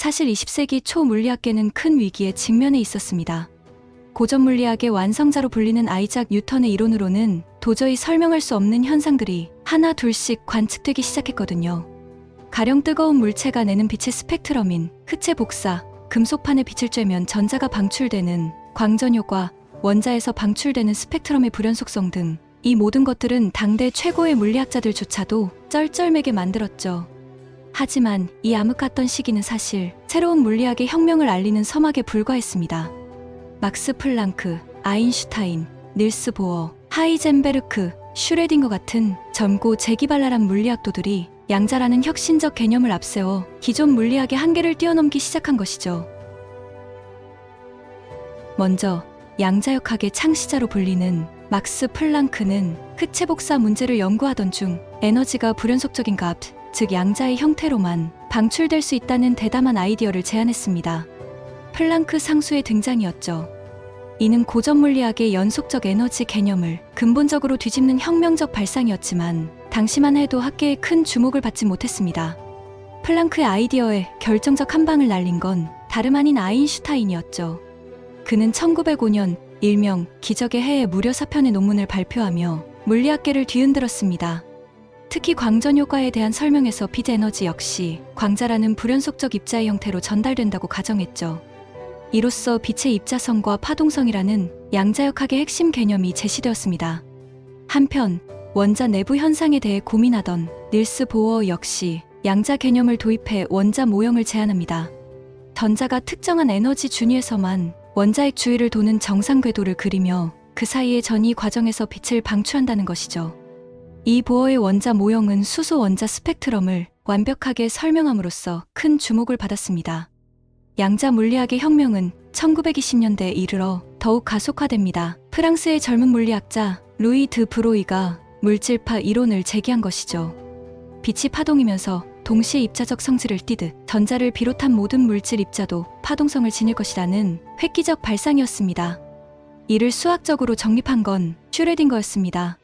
사실 20세기 초 물리학계는 큰 위기에 직면해 있었습니다. 고전 물리학의 완성자로 불리는 아이작 뉴턴의 이론으로는 도저히 설명할 수 없는 현상들이 하나 둘씩 관측되기 시작했거든요. 가령 뜨거운 물체가 내는 빛의 스펙트럼인 흑체 복사, 금속판에 빛을 쬐면 전자가 방출되는 광전효과, 원자에서 방출되는 스펙트럼의 불연속성 등 이 모든 것들은 당대 최고의 물리학자들조차도 쩔쩔매게 만들었죠. 하지만 이 암흑 같던 시기는 사실 새로운 물리학의 혁명을 알리는 서막에 불과했습니다. 막스 플랑크, 아인슈타인, 닐스 보어, 하이젠베르크, 슈레딩거 같은 젊고 재기발랄한 물리학도들이 양자라는 혁신적 개념을 앞세워 기존 물리학의 한계를 뛰어넘기 시작한 것이죠. 먼저 양자역학의 창시자로 불리는 막스 플랑크는 흑체 복사 문제를 연구하던 중 에너지가 불연속적인 값, 즉 양자의 형태로만 방출될 수 있다는 대담한 아이디어를 제안했습니다. 플랑크 상수의 등장이었죠. 이는 고전 물리학의 연속적 에너지 개념을 근본적으로 뒤집는 혁명적 발상이었지만 당시만 해도 학계에 큰 주목을 받지 못했습니다. 플랑크의 아이디어에 결정적 한 방을 날린 건 다름 아닌 아인슈타인이었죠. 그는 1905년 일명 기적의 해에 무려 4편의 논문을 발표하며 물리학계를 뒤흔들었습니다. 특히 광전효과에 대한 설명에서 빛 에너지 역시 광자라는 불연속적 입자의 형태로 전달된다고 가정했죠. 이로써 빛의 입자성과 파동성이라는 양자역학의 핵심 개념이 제시되었습니다. 한편 원자 내부 현상에 대해 고민하던 닐스 보어 역시 양자 개념을 도입해 원자 모형을 제안합니다. 전자가 특정한 에너지 준위에서만 원자핵 주위를 도는 정상 궤도를 그리며 그 사이의 전이 과정에서 빛을 방출한다는 것이죠. 이 보어의 원자 모형은 수소 원자 스펙트럼을 완벽하게 설명함으로써 큰 주목을 받았습니다. 양자 물리학의 혁명은 1920년대에 이르러 더욱 가속화됩니다. 프랑스의 젊은 물리학자 루이 드 브로이가 물질파 이론을 제기한 것이죠. 빛이 파동이면서 동시에 입자적 성질을 띠듯 전자를 비롯한 모든 물질 입자도 파동성을 지닐 것이라는 획기적 발상이었습니다. 이를 수학적으로 정립한 건 슈레딩거였습니다.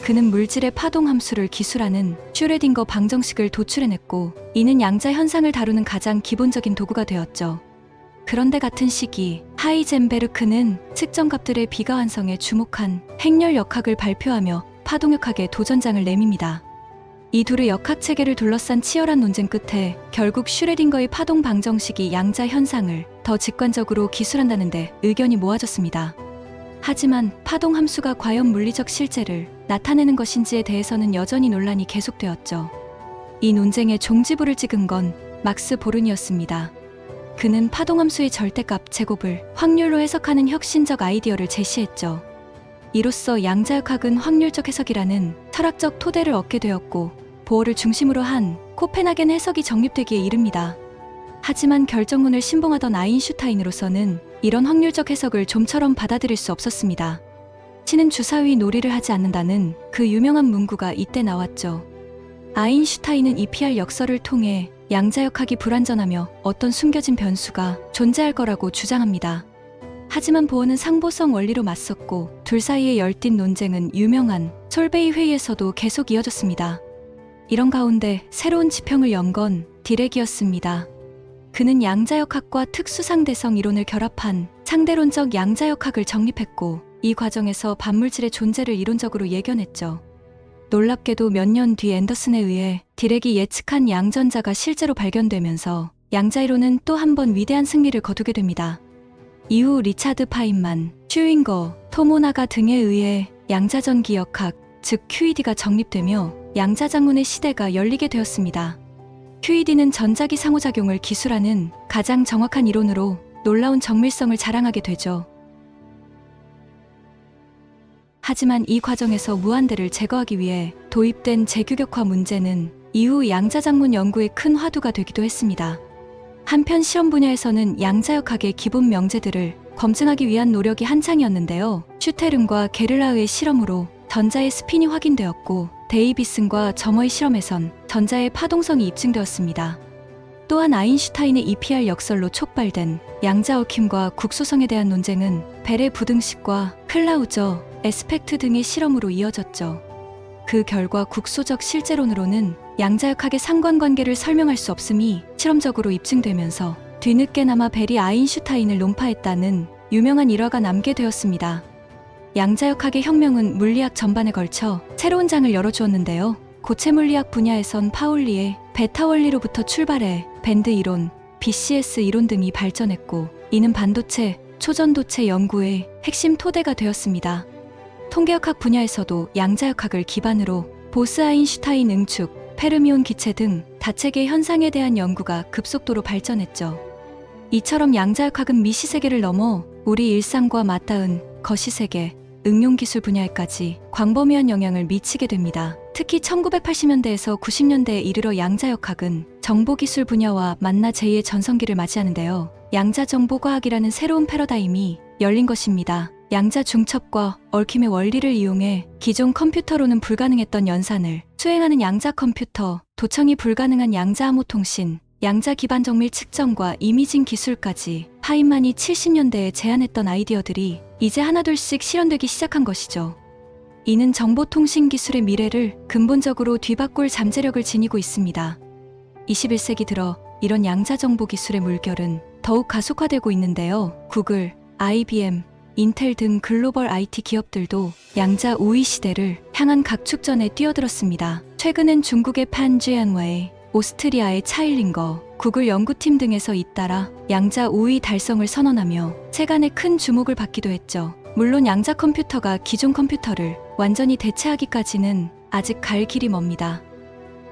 그는 물질의 파동 함수를 기술하는 슈레딩거 방정식을 도출해냈고 이는 양자 현상을 다루는 가장 기본적인 도구가 되었죠. 그런데 같은 시기 하이젠베르크는 측정값들의 비가환성에 주목한 행렬 역학을 발표하며 파동역학의 도전장을 내밉니다. 이 둘의 역학 체계를 둘러싼 치열한 논쟁 끝에 결국 슈레딩거의 파동 방정식이 양자 현상을 더 직관적으로 기술한다는 데 의견이 모아졌습니다. 하지만 파동 함수가 과연 물리적 실제를 나타내는 것인지에 대해서는 여전히 논란이 계속되었죠. 이 논쟁의 종지부를 찍은 건 막스 보른이었습니다. 그는 파동 함수의 절대값 제곱을 확률로 해석하는 혁신적 아이디어를 제시했죠. 이로써 양자역학은 확률적 해석이라는 철학적 토대를 얻게 되었고 보어를 중심으로 한 코펜하겐 해석이 정립되기에 이릅니다. 하지만 결정론을 신봉하던 아인슈타인으로서는 이런 확률적 해석을 좀처럼 받아들일 수 없었습니다. 신은 주사위 놀이를 하지 않는다는 그 유명한 문구가 이때 나왔죠. 아인슈타인은 EPR 역설을 통해 양자역학이 불완전하며 어떤 숨겨진 변수가 존재할 거라고 주장합니다. 하지만 보어는 상보성 원리로 맞섰고 둘 사이의 열띤 논쟁은 유명한 솔베이 회의에서도 계속 이어졌습니다. 이런 가운데 새로운 지평을 연 건 디렉이었습니다. 그는 양자역학과 특수상대성 이론을 결합한 상대론적 양자역학을 정립했고 이 과정에서 반물질의 존재를 이론적으로 예견했죠. 놀랍게도 몇 년 뒤 앤더슨에 의해 디렉이 예측한 양전자가 실제로 발견되면서 양자이론은 또 한 번 위대한 승리를 거두게 됩니다. 이후 리차드 파인만, 슈윙거, 토모나가 등에 의해 양자전기 역학, 즉 QED가 정립되며 양자장문의 시대가 열리게 되었습니다. QED는 전자기 상호작용을 기술하는 가장 정확한 이론으로 놀라운 정밀성을 자랑하게 되죠. 하지만 이 과정에서 무한대를 제거하기 위해 도입된 재규격화 문제는 이후 양자장문 연구의 큰 화두가 되기도 했습니다. 한편 실험 분야에서는 양자역학의 기본 명제들을 검증하기 위한 노력이 한창이었는데요. 슈테른과 게르라흐의 실험으로 전자의 스핀이 확인되었고 데이비슨과 점어의 실험에선 전자의 파동성이 입증되었습니다. 또한 아인슈타인의 EPR 역설로 촉발된 양자 얽힘과 국소성에 대한 논쟁은 벨의 부등식과 클라우저, 에스펙트 등의 실험으로 이어졌죠. 그 결과 국소적 실제론으로는 양자역학의 상관관계를 설명할 수 없음이 실험적으로 입증되면서 뒤늦게나마 베리 아인슈타인을 논파했다는 유명한 일화가 남게 되었습니다. 양자역학의 혁명은 물리학 전반에 걸쳐 새로운 장을 열어주었는데요. 고체 물리학 분야에선 파울리의 베타 원리로부터 출발해 밴드 이론, BCS 이론 등이 발전했고, 이는 반도체, 초전도체 연구의 핵심 토대가 되었습니다. 통계역학 분야에서도 양자역학을 기반으로 보스-아인슈타인 응축, 페르미온 기체 등 다체계 현상에 대한 연구가 급속도로 발전했죠. 이처럼 양자역학은 미시세계를 넘어 우리 일상과 맞닿은 거시세계, 응용기술 분야에까지 광범위한 영향을 미치게 됩니다. 특히 1980년대에서 90년대에 이르러 양자역학은 정보기술 분야와 만나 제2의 전성기를 맞이하는데요. 양자정보과학이라는 새로운 패러다임이 열린 것입니다. 양자 중첩과 얽힘의 원리를 이용해 기존 컴퓨터로는 불가능했던 연산을 수행하는 양자 컴퓨터, 도청이 불가능한 양자 암호통신, 양자 기반 정밀 측정과 이미징 기술까지 파인만이 70년대에 제안했던 아이디어들이 이제 하나둘씩 실현되기 시작한 것이죠. 이는 정보통신 기술의 미래를 근본적으로 뒤바꿀 잠재력을 지니고 있습니다. 21세기 들어 이런 양자 정보 기술의 물결은 더욱 가속화되고 있는데요. 구글, IBM, 인텔 등 글로벌 IT 기업들도 양자 우위 시대를 향한 각축전에 뛰어들었습니다. 최근엔 중국의 판쥐안웨이, 오스트리아의 차일링거, 구글 연구팀 등에서 잇따라 양자 우위 달성을 선언하며 세간의 큰 주목을 받기도 했죠. 물론 양자 컴퓨터가 기존 컴퓨터를 완전히 대체하기까지는 아직 갈 길이 멉니다.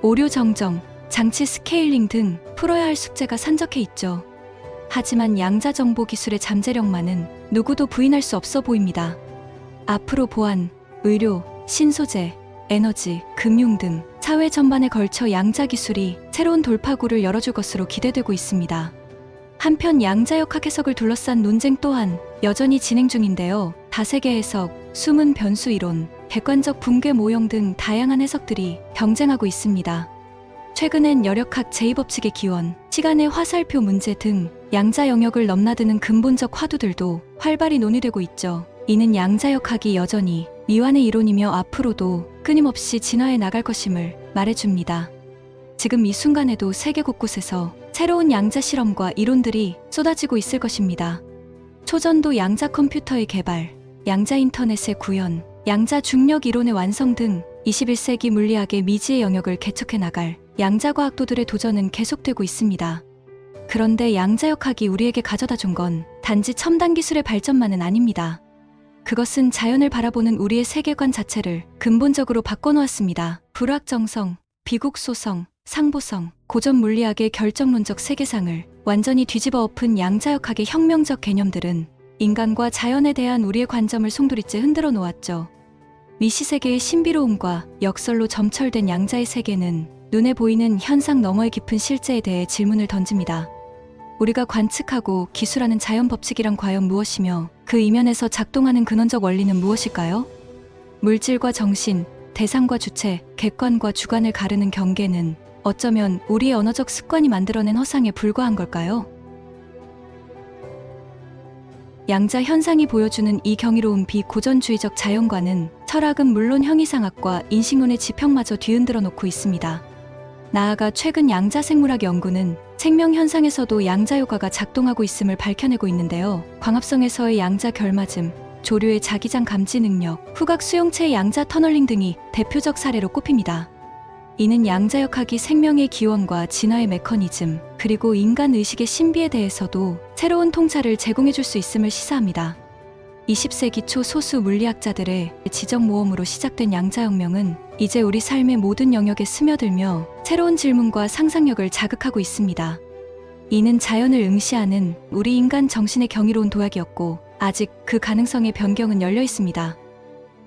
오류 정정, 장치 스케일링 등 풀어야 할 숙제가 산적해 있죠. 하지만 양자 정보 기술의 잠재력만은 누구도 부인할 수 없어 보입니다. 앞으로 보안, 의료, 신소재, 에너지, 금융 등 사회 전반에 걸쳐 양자 기술이 새로운 돌파구를 열어줄 것으로 기대되고 있습니다. 한편 양자역학 해석을 둘러싼 논쟁 또한 여전히 진행 중인데요. 다세계 해석, 숨은 변수 이론, 객관적 붕괴 모형 등 다양한 해석들이 경쟁하고 있습니다. 최근엔 여력학 제2법칙의 기원, 시간의 화살표 문제 등 양자 영역을 넘나드는 근본적 화두들도 활발히 논의되고 있죠. 이는 양자역학이 여전히 미완의 이론이며 앞으로도 끊임없이 진화해 나갈 것임을 말해줍니다. 지금 이 순간에도 세계 곳곳에서 새로운 양자 실험과 이론들이 쏟아지고 있을 것입니다. 초전도 양자 컴퓨터의 개발, 양자 인터넷의 구현, 양자 중력 이론의 완성 등 21세기 물리학의 미지의 영역을 개척해 나갈 양자과학도들의 도전은 계속되고 있습니다. 그런데 양자역학이 우리에게 가져다 준 건 단지 첨단 기술의 발전만은 아닙니다. 그것은 자연을 바라보는 우리의 세계관 자체를 근본적으로 바꿔놓았습니다. 불확정성, 비곡소성, 상보성, 고전 물리학의 결정론적 세계상을 완전히 뒤집어 엎은 양자역학의 혁명적 개념들은 인간과 자연에 대한 우리의 관점을 송두리째 흔들어 놓았죠. 미시세계의 신비로움과 역설로 점철된 양자의 세계는 눈에 보이는 현상 너머의 깊은 실제에 대해 질문을 던집니다. 우리가 관측하고 기술하는 자연 법칙이란 과연 무엇이며 그 이면에서 작동하는 근원적 원리는 무엇일까요? 물질과 정신, 대상과 주체, 객관과 주관을 가르는 경계는 어쩌면 우리의 언어적 습관이 만들어낸 허상에 불과한 걸까요? 양자 현상이 보여주는 이 경이로운 비고전주의적 자연관은 철학은 물론 형이상학과 인식론의 지평마저 뒤흔들어 놓고 있습니다. 나아가 최근 양자생물학 연구는 생명 현상에서도 양자효과가 작동하고 있음을 밝혀내고 있는데요. 광합성에서의 양자 결맞음, 조류의 자기장 감지 능력, 후각 수용체의 양자 터널링 등이 대표적 사례로 꼽힙니다. 이는 양자역학이 생명의 기원과 진화의 메커니즘, 그리고 인간 의식의 신비에 대해서도 새로운 통찰을 제공해줄 수 있음을 시사합니다. 20세기 초 소수 물리학자들의 지적 모험으로 시작된 양자혁명은 이제 우리 삶의 모든 영역에 스며들며 새로운 질문과 상상력을 자극하고 있습니다. 이는 자연을 응시하는 우리 인간 정신의 경이로운 도약이었고, 아직 그 가능성의 변경은 열려 있습니다.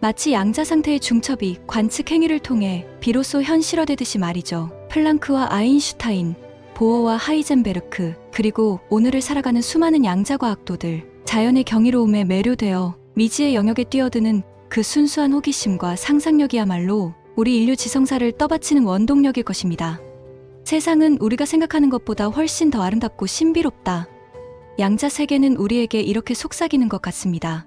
마치 양자 상태의 중첩이 관측 행위를 통해 비로소 현실화되듯이 말이죠. 플랑크와 아인슈타인, 보어와 하이젠베르크, 그리고 오늘을 살아가는 수많은 양자과학도들, 자연의 경이로움에 매료되어 미지의 영역에 뛰어드는 그 순수한 호기심과 상상력이야말로 우리 인류 지성사를 떠받치는 원동력일 것입니다. 세상은 우리가 생각하는 것보다 훨씬 더 아름답고 신비롭다. 양자 세계는 우리에게 이렇게 속삭이는 것 같습니다.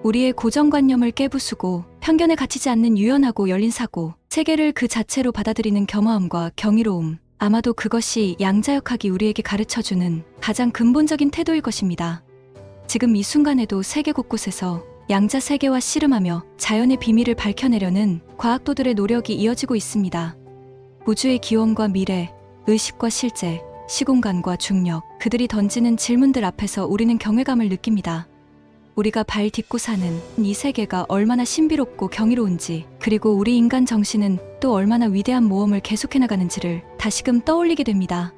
우리의 고정관념을 깨부수고 편견에 갇히지 않는 유연하고 열린 사고, 세계를 그 자체로 받아들이는 겸허함과 경이로움. 아마도 그것이 양자역학이 우리에게 가르쳐주는 가장 근본적인 태도일 것입니다. 지금 이 순간에도 세계 곳곳에서 양자 세계와 씨름하며 자연의 비밀을 밝혀내려는 과학도들의 노력이 이어지고 있습니다. 우주의 기원과 미래, 의식과 실제, 시공간과 중력, 그들이 던지는 질문들 앞에서 우리는 경외감을 느낍니다. 우리가 발 딛고 사는 이 세계가 얼마나 신비롭고 경이로운지, 그리고 우리 인간 정신은 또 얼마나 위대한 모험을 계속해 나가는지를 다시금 떠올리게 됩니다.